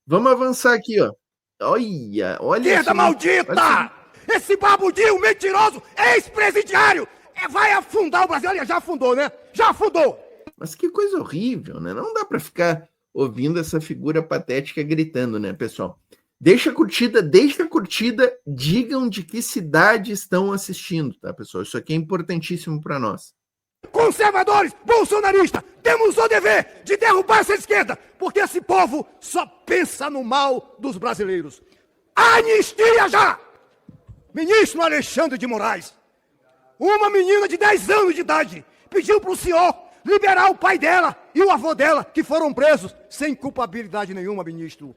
Vamos avançar aqui, ó. Olha Esquerda maldita! Esse babudinho mentiroso, ex-presidiário, vai afundar o Brasil. Aliás, já afundou, né? Já afundou! Mas que coisa horrível, né? Não dá para ficar ouvindo essa figura patética gritando, né, pessoal? Deixa a curtida, digam de que cidade estão assistindo, tá, pessoal? Isso aqui é importantíssimo para nós. Conservadores, bolsonaristas, temos o dever de derrubar essa esquerda, porque esse povo só pensa no mal dos brasileiros. Anistia já! Ministro Alexandre de Moraes, uma menina de 10 anos de idade pediu para o senhor liberar o pai dela e o avô dela, que foram presos sem culpabilidade nenhuma, ministro.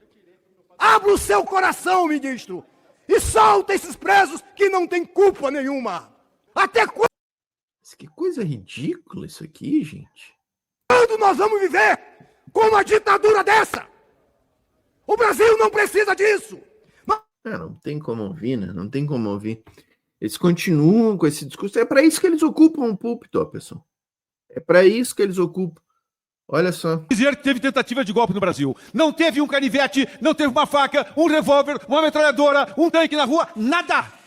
Abra o seu coração, ministro, e solta esses presos que não têm culpa nenhuma. Até quando? Que coisa ridícula isso aqui, gente. Quando nós vamos viver com uma ditadura dessa? O Brasil não precisa disso. Não tem como ouvir, né? Não tem como ouvir. Eles continuam com esse discurso. É para isso que eles ocupam o púlpito, ó, pessoal. É para isso que eles ocupam. Olha só. Dizer que teve tentativa de golpe no Brasil. Não teve um canivete, não teve uma faca, um revólver, uma metralhadora, um tanque na rua, nada.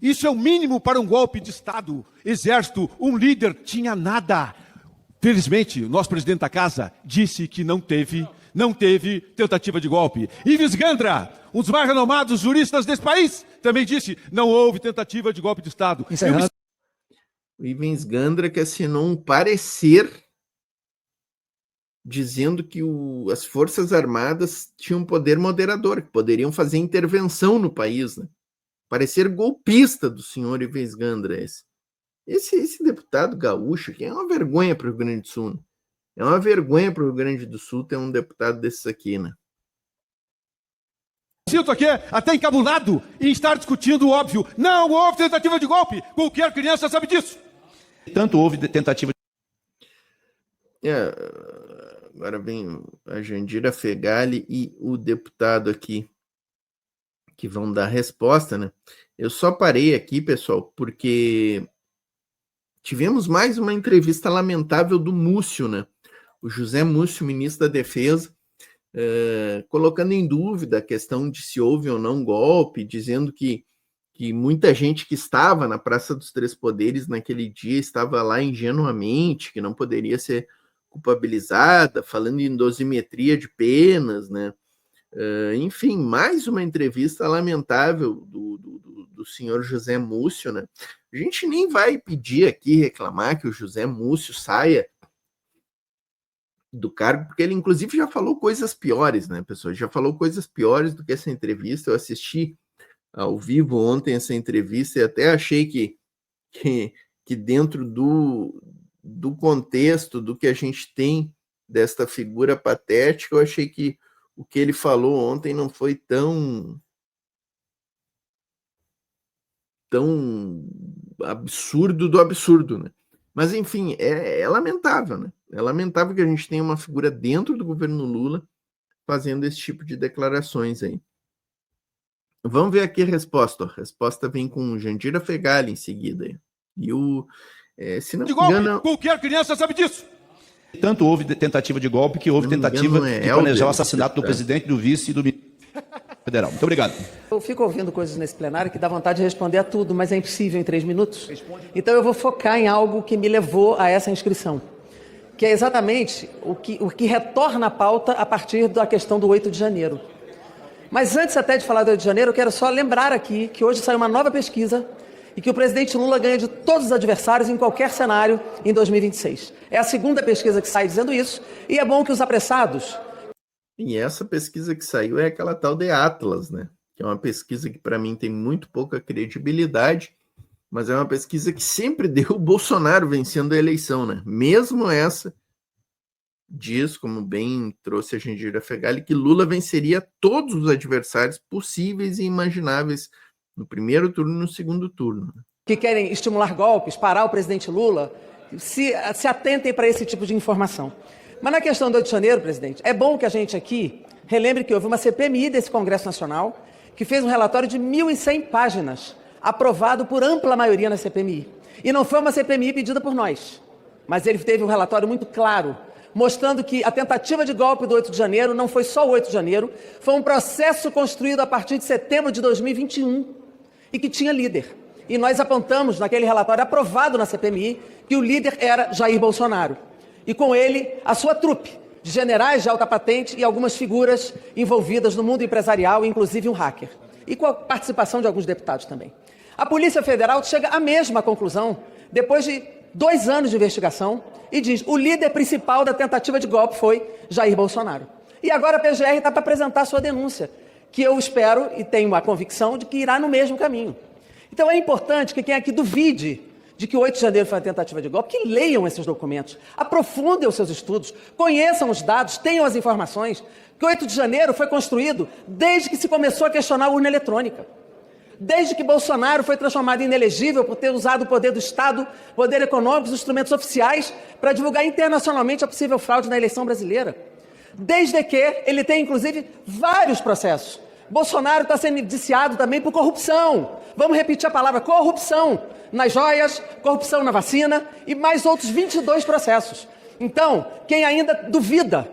Isso é o mínimo para um golpe de Estado. Exército, um líder, tinha nada. Felizmente, o nosso presidente da casa disse que não teve tentativa de golpe. Ives Gandra, um dos mais renomados juristas desse país, também disse, não houve tentativa de golpe de Estado. O Ives Gandra que assinou um parecer dizendo que as Forças Armadas tinham poder moderador, que poderiam fazer intervenção no país, né? Parecer golpista do senhor Ives Gandra esse deputado gaúcho que é uma vergonha para o Rio Grande do Sul, né? É uma vergonha para o Rio Grande do Sul ter um deputado desses aqui, né? Sinto aqui até encabulado em estar discutindo o óbvio. Não houve tentativa de golpe. Qualquer criança sabe disso. Tanto houve tentativa de... Agora vem a Jandira Fegali e o deputado aqui que vão dar resposta, né? Eu só parei aqui, pessoal, porque tivemos mais uma entrevista lamentável do Múcio, né? O José Múcio, ministro da Defesa, colocando em dúvida a questão de se houve ou não golpe, dizendo que muita gente que estava na Praça dos Três Poderes naquele dia estava lá ingenuamente, que não poderia ser culpabilizada, falando em dosimetria de penas, né? Enfim, mais uma entrevista lamentável do senhor José Múcio, né? A gente nem vai pedir aqui, reclamar que o José Múcio saia do cargo, porque ele inclusive já falou coisas piores, né, pessoal? Já falou coisas piores do que essa entrevista. Eu assisti ao vivo ontem essa entrevista e até achei que dentro do contexto do que a gente tem desta figura patética, eu achei que o que ele falou ontem não foi tão absurdo do absurdo, né? Mas, enfim, é lamentável, né? É lamentável que a gente tenha uma figura dentro do governo Lula fazendo esse tipo de declarações aí. Vamos ver aqui a resposta. A resposta vem com Jandira Fegali em seguida. E se não me engano... Qualquer criança sabe disso. Tanto houve tentativa de golpe que houve tentativa de planejar o assassinato do presidente, do vice e do federal. Muito obrigado. Eu fico ouvindo coisas nesse plenário que dá vontade de responder a tudo, mas é impossível em 3 minutos. Então eu vou focar em algo que me levou a essa inscrição, que é exatamente o que retorna à pauta a partir da questão do 8 de janeiro. Mas antes até de falar do 8 de janeiro, eu quero só lembrar aqui que hoje saiu uma nova pesquisa e que o presidente Lula ganha de todos os adversários em qualquer cenário em 2026. É a segunda pesquisa que sai dizendo isso, e é bom que os apressados... E essa pesquisa que saiu é aquela tal de Atlas, né? Que é uma pesquisa que para mim tem muito pouca credibilidade, mas é uma pesquisa que sempre deu o Bolsonaro vencendo a eleição, né? Mesmo essa diz, como bem trouxe a Jandira Fegali, que Lula venceria todos os adversários possíveis e imagináveis no primeiro turno e no segundo turno. Que querem estimular golpes, parar o presidente Lula, se atentem para esse tipo de informação. Mas na questão do 8 de janeiro, presidente, é bom que a gente aqui relembre que houve uma CPMI desse Congresso Nacional que fez um relatório de 1.100 páginas, aprovado por ampla maioria na CPMI. E não foi uma CPMI pedida por nós, mas ele teve um relatório muito claro, mostrando que a tentativa de golpe do 8 de janeiro não foi só o 8 de janeiro, foi um processo construído a partir de setembro de 2021 e que tinha líder. E nós apontamos naquele relatório aprovado na CPMI que o líder era Jair Bolsonaro. E com ele, a sua trupe de generais de alta patente e algumas figuras envolvidas no mundo empresarial, inclusive um hacker. E com a participação de alguns deputados também. A Polícia Federal chega à mesma conclusão depois de 2 anos de investigação e diz: o líder principal da tentativa de golpe foi Jair Bolsonaro. E agora a PGR está para apresentar sua denúncia, que eu espero e tenho a convicção de que irá no mesmo caminho. Então é importante que quem aqui duvide de que o 8 de janeiro foi uma tentativa de golpe, que leiam esses documentos, aprofundem os seus estudos, conheçam os dados, tenham as informações, que o 8 de janeiro foi construído desde que se começou a questionar a urna eletrônica. Desde que Bolsonaro foi transformado em inelegível por ter usado o poder do Estado, poder econômico, os instrumentos oficiais para divulgar internacionalmente a possível fraude na eleição brasileira. Desde que ele tem, inclusive, vários processos. Bolsonaro está sendo indiciado também por corrupção. Vamos repetir a palavra corrupção nas joias, corrupção na vacina e mais outros 22 processos. Então, quem ainda duvida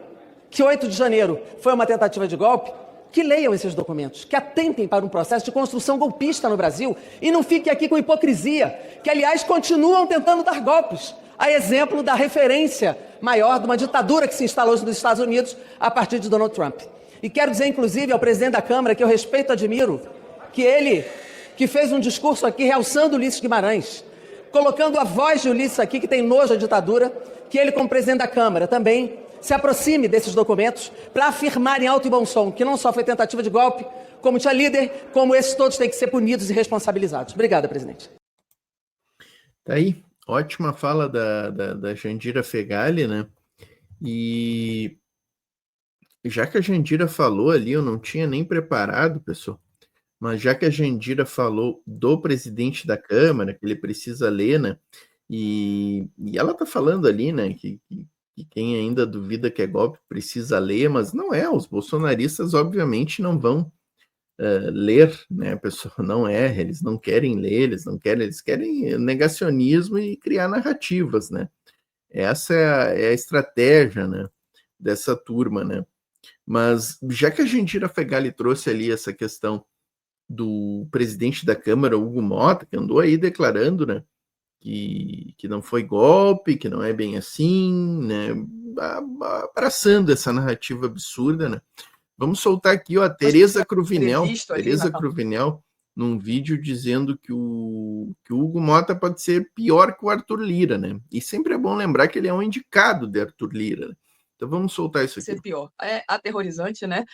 que 8 de janeiro foi uma tentativa de golpe, que leiam esses documentos, que atentem para um processo de construção golpista no Brasil e não fiquem aqui com hipocrisia, que, aliás, continuam tentando dar golpes, a exemplo da referência maior de uma ditadura que se instalou nos Estados Unidos a partir de Donald Trump. E quero dizer, inclusive, ao presidente da Câmara, que eu respeito e admiro, que ele, que fez um discurso aqui realçando Ulisses Guimarães, colocando a voz de Ulisses aqui, que tem nojo à ditadura, que ele, como presidente da Câmara, também se aproxime desses documentos para afirmar em alto e bom som que não só foi tentativa de golpe, como tinha líder, como esses todos têm que ser punidos e responsabilizados. Obrigada, presidente. Tá aí, ótima fala da Jandira Fegali, né? E já que a Jandira falou ali, eu não tinha nem preparado, pessoal, mas já que a Jandira falou do presidente da Câmara, que ele precisa ler, né? E ela tá falando ali, né, que quem ainda duvida que é golpe precisa ler, mas não é, os bolsonaristas obviamente não vão ler, né, pessoal, não é, eles não querem ler, eles querem negacionismo e criar narrativas, né, essa é a estratégia, né, dessa turma, né, mas já que a Jandira Fegali trouxe ali essa questão do presidente da Câmara, Hugo Motta, que andou aí declarando, né, que não foi golpe, que não é bem assim, né, abraçando essa narrativa absurda, né. Vamos soltar aqui, ó, a Tereza Cruvinel, num vídeo dizendo que o Hugo Motta pode ser pior que o Arthur Lira, né, e sempre é bom lembrar que ele é um indicado de Arthur Lira, né? Então vamos soltar isso aqui. Ser pior. É aterrorizante, né?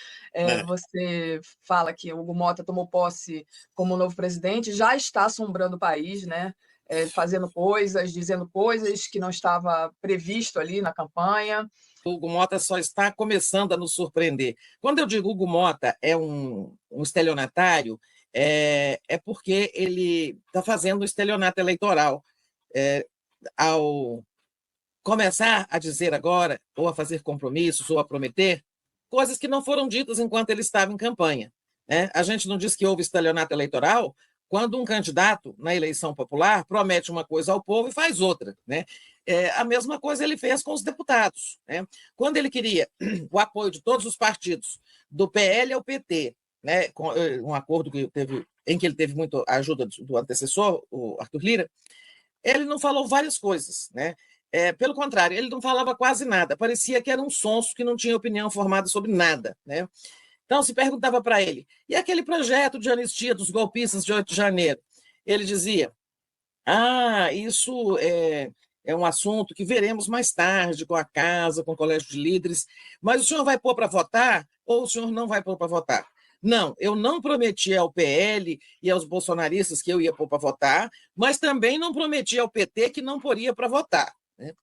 Você fala que o Hugo Motta tomou posse como novo presidente, já está assombrando o país, né? Fazendo coisas, dizendo coisas que não estava previsto ali na campanha. O Hugo Motta só está começando a nos surpreender. Quando eu digo Hugo Motta é um estelionatário, é porque ele está fazendo um estelionato eleitoral. Ao começar a dizer agora, ou a fazer compromissos, ou a prometer, coisas que não foram ditas enquanto ele estava em campanha, né? A gente não diz que houve estelionato eleitoral quando um candidato, na eleição popular, promete uma coisa ao povo e faz outra, né? A mesma coisa ele fez com os deputados, né? Quando ele queria o apoio de todos os partidos, do PL ao PT, né? Com um acordo em que ele teve muito a ajuda do antecessor, o Arthur Lira, ele não falou várias coisas, né? Pelo contrário, ele não falava quase nada, parecia que era um sonso que não tinha opinião formada sobre nada, né? Então, se perguntava para ele, e aquele projeto de anistia dos golpistas de 8 de janeiro? Ele dizia, isso é um assunto que veremos mais tarde com a casa, com o colégio de líderes, mas o senhor vai pôr para votar ou o senhor não vai pôr para votar? Não, eu não prometi ao PL e aos bolsonaristas que eu ia pôr para votar, mas também não prometi ao PT que não poria para votar, né?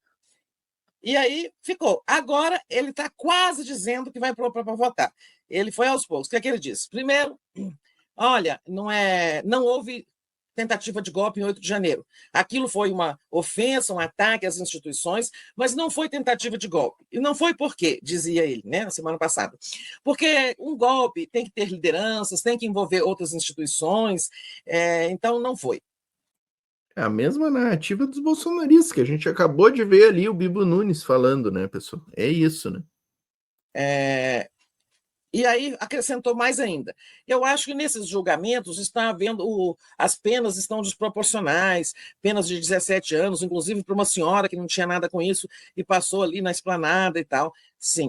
E aí ficou. Agora ele está quase dizendo que vai pôr para votar. Ele foi aos poucos. O que é que ele disse? Primeiro, olha, não houve tentativa de golpe em 8 de janeiro. Aquilo foi uma ofensa, um ataque às instituições, mas não foi tentativa de golpe. E não foi por quê, dizia ele, né, na semana passada. Porque um golpe tem que ter lideranças, tem que envolver outras instituições, então não foi. É a mesma narrativa dos bolsonaristas, que a gente acabou de ver ali o Bibo Nunes falando, né, pessoal? É isso, né? E aí acrescentou mais ainda. Eu acho que nesses julgamentos está havendo as penas estão desproporcionais, penas de 17 anos, inclusive para uma senhora que não tinha nada com isso e passou ali na esplanada e tal. Sim.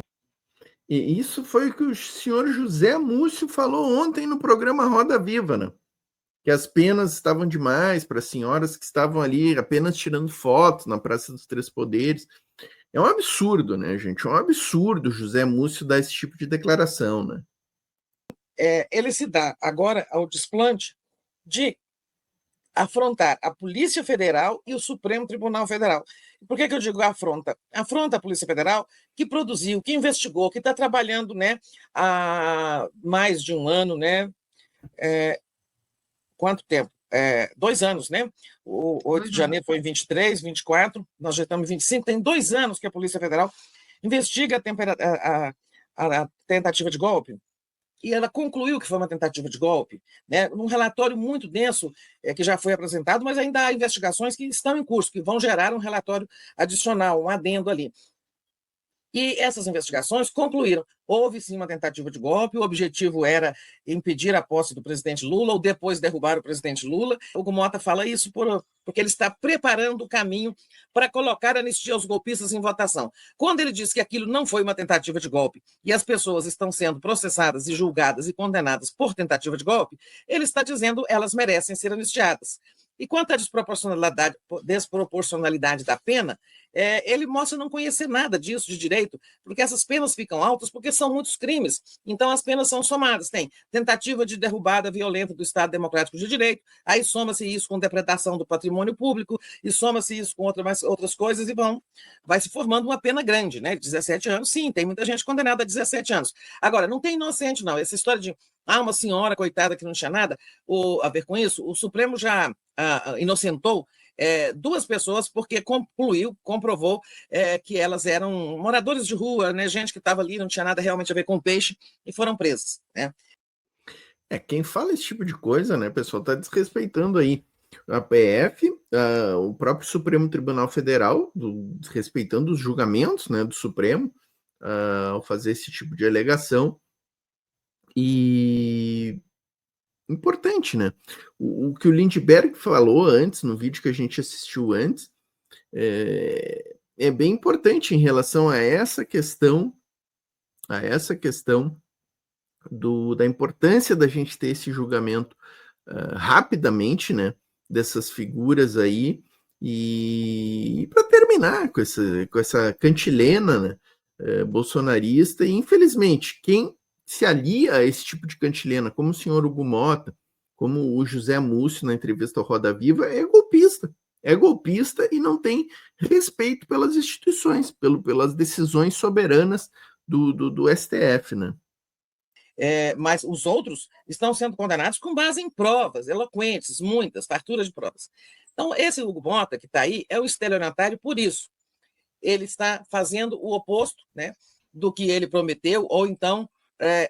E isso foi o que o senhor José Múcio falou ontem no programa Roda Viva, né? Que as penas estavam demais para senhoras que estavam ali apenas tirando fotos na Praça dos Três Poderes. É um absurdo, né, gente? É um absurdo o José Múcio dar esse tipo de declaração, né? Ele se dá agora ao desplante de afrontar a Polícia Federal e o Supremo Tribunal Federal. Por que eu digo afronta? Afronta a Polícia Federal, que produziu, que investigou, que está trabalhando, né, há mais de um ano, né? Quanto tempo? 2 anos, né? O 8 de janeiro foi em 23, 24, nós já estamos em 25, tem 2 anos que a Polícia Federal investiga a tentativa de golpe, e ela concluiu que foi uma tentativa de golpe, né? Num relatório muito denso que já foi apresentado, mas ainda há investigações que estão em curso, que vão gerar um relatório adicional, um adendo ali. E essas investigações concluíram. Houve sim uma tentativa de golpe, o objetivo era impedir a posse do presidente Lula ou depois derrubar o presidente Lula. O Hugo Mota fala isso porque ele está preparando o caminho para colocar anistia aos golpistas em votação. Quando ele diz que aquilo não foi uma tentativa de golpe e as pessoas estão sendo processadas e julgadas e condenadas por tentativa de golpe, ele está dizendo que elas merecem ser anistiadas. E quanto à desproporcionalidade da pena, ele mostra não conhecer nada disso de direito, porque essas penas ficam altas porque são muitos crimes. Então, as penas são somadas. Tem tentativa de derrubada violenta do Estado Democrático de Direito, aí soma-se isso com depredação do patrimônio público, e soma-se isso com outras coisas, e vai se formando uma pena grande, né? 17 anos, sim, tem muita gente condenada a 17 anos. Agora, não tem inocente, não. Essa história de uma senhora coitada que não tinha nada a ver com isso, o Supremo já inocentou 2 pessoas porque comprovou que elas eram moradores de rua, né, gente que estava ali, não tinha nada realmente a ver com o peixe, e foram presas, né? Quem fala esse tipo de coisa, né, pessoal, está desrespeitando aí a PF, o próprio Supremo Tribunal Federal, desrespeitando os julgamentos, né, do Supremo, ao fazer esse tipo de alegação. E importante, né? O que o Lindbergh falou antes, no vídeo que a gente assistiu antes, é bem importante em relação a essa questão da importância da gente ter esse julgamento rapidamente, né? Dessas figuras aí, e para terminar com essa cantilena, né, bolsonarista, e infelizmente quem se alia a esse tipo de cantilena, como o senhor Hugo Mota, como o José Múcio na entrevista ao Roda Viva, é golpista e não tem respeito pelas instituições, pelas decisões soberanas do STF, né? Mas os outros estão sendo condenados com base em provas eloquentes, muitas, farturas de provas. Então, esse Hugo Mota que está aí é o estelionatário por isso. Ele está fazendo o oposto, né, do que ele prometeu, ou então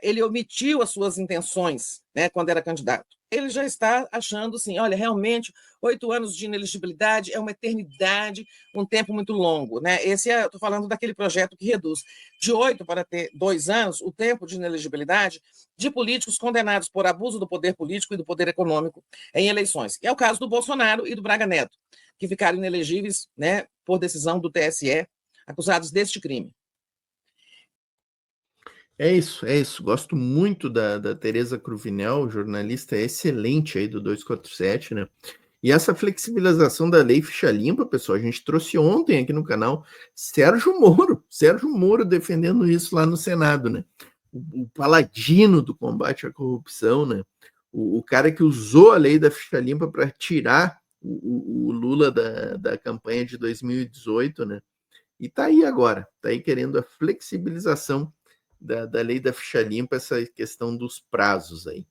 ele omitiu as suas intenções, né, quando era candidato. Ele já está achando assim, olha, realmente 8 anos de inelegibilidade é uma eternidade, um tempo muito longo, né? Estou falando daquele projeto que reduz de 8 para ter 2 anos o tempo de inelegibilidade de políticos condenados por abuso do poder político e do poder econômico em eleições. É o caso do Bolsonaro e do Braga Neto, que ficaram inelegíveis, né, por decisão do TSE, acusados deste crime. É isso. Gosto muito da Tereza Cruvinel, jornalista excelente aí do 247, né? E essa flexibilização da lei ficha limpa, pessoal, a gente trouxe ontem aqui no canal Sérgio Moro defendendo isso lá no Senado, né? O paladino do combate à corrupção, né? O cara que usou a lei da ficha limpa para tirar o Lula da campanha de 2018, né? E tá aí agora, tá aí querendo a flexibilização da lei da ficha limpa, essa questão dos prazos aí.